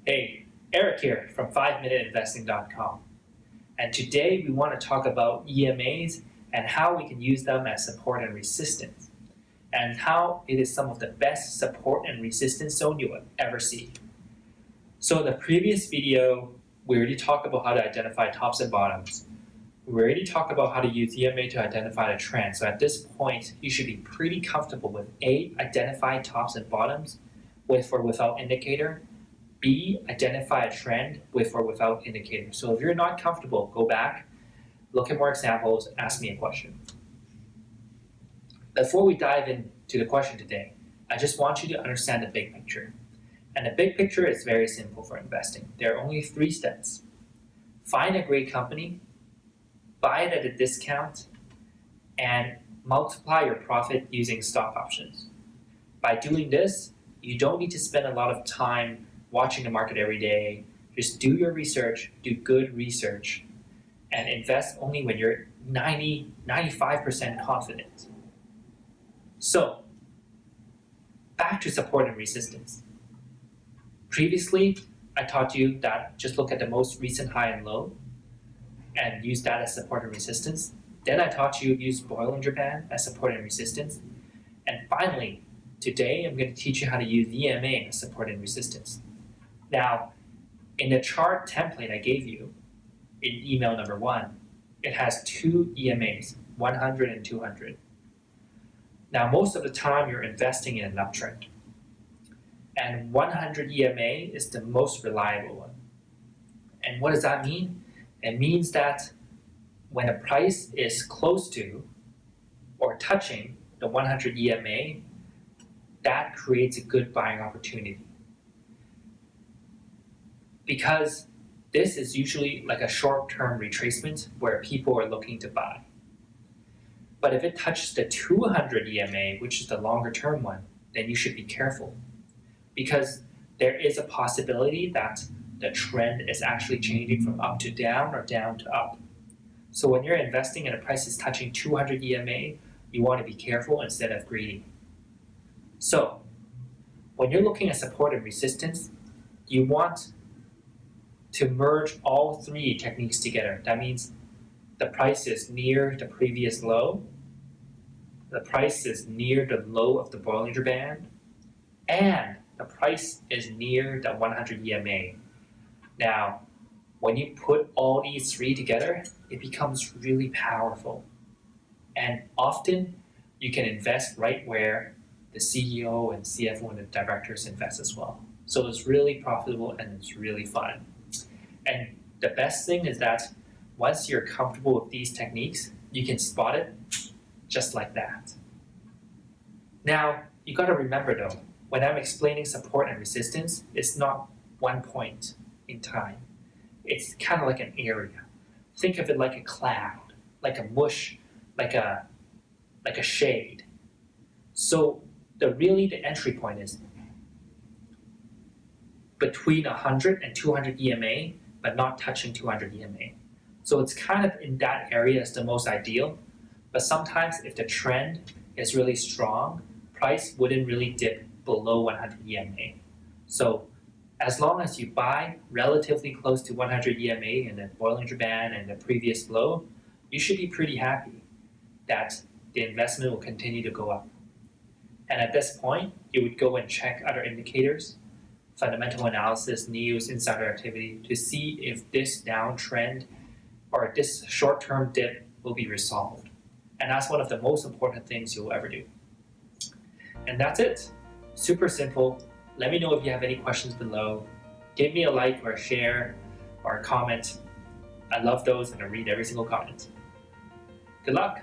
Hey, Eric here from 5minuteinvesting.com. And today we want to talk about EMAs and how we can use them as support and resistance, and how it is some of the best support and resistance zone you will ever see. So in the previous video, we already talked about how to identify tops and bottoms. We already talked about how to use EMA to identify the trend. So at this point, you should be pretty comfortable with A, identify tops and bottoms with or without indicator, B, identify a trend with or without indicator. So if you're not comfortable, go back, look at more examples, ask me a question. Before we dive into the question today, I just want you to understand the big picture. And the big picture is very simple for investing. There are only 3 steps. Find a great company, buy it at a discount, and multiply your profit using stock options. By doing this, you don't need to spend a lot of time watching the market every day. Just do your research, do good research, and invest only when you're 95% confident. So, back to support and resistance. Previously, I taught you that just look at the most recent high and low and use that as support and resistance. Then I taught you use Bollinger Band as support and resistance. And finally, today I'm going to teach you how to use EMA as support and resistance. Now, in the chart template I gave you in email number 1, it has 2 EMAs, 100 and 200. Now, most of the time you're investing in an uptrend. And 100 EMA is the most reliable one. And what does that mean? It means that when a price is close to or touching the 100 EMA, that creates a good buying opportunity. Because this is usually like a short-term retracement where people are looking to buy. But if it touches the 200 EMA, which is the longer-term one, then you should be careful. Because there is a possibility that the trend is actually changing from up to down or down to up. So when you're investing and a price is touching 200 EMA, you want to be careful instead of greedy. So when you're looking at support and resistance, you want to merge all 3 techniques together. That means the price is near the previous low, the price is near the low of the Bollinger Band, and the price is near the 100 EMA. Now, when you put all these 3 together, it becomes really powerful. And often, you can invest right where the CEO and CFO and the directors invest as well. So it's really profitable and it's really fun. And the best thing is that once you're comfortable with these techniques, you can spot it just like that. Now, you got to remember though, when I'm explaining support and resistance, it's not one point in time. It's kind of like an area. Think of it like a cloud, like a mush, like a shade. So the entry point is between 100 and 200 EMA, but not touching 200 EMA. So it's kind of in that area is the most ideal. But sometimes if the trend is really strong, price wouldn't really dip below 100 EMA. So as long as you buy relatively close to 100 EMA in the Bollinger Band and the previous low, you should be pretty happy that the investment will continue to go up. And at this point, you would go and check other indicators, fundamental analysis, news, insider activity, to see if this downtrend or this short-term dip will be resolved. And that's one of the most important things you'll ever do. And that's it. Super simple. Let me know if you have any questions below. Give me a like or a share or a comment. I love those and I read every single comment. Good luck.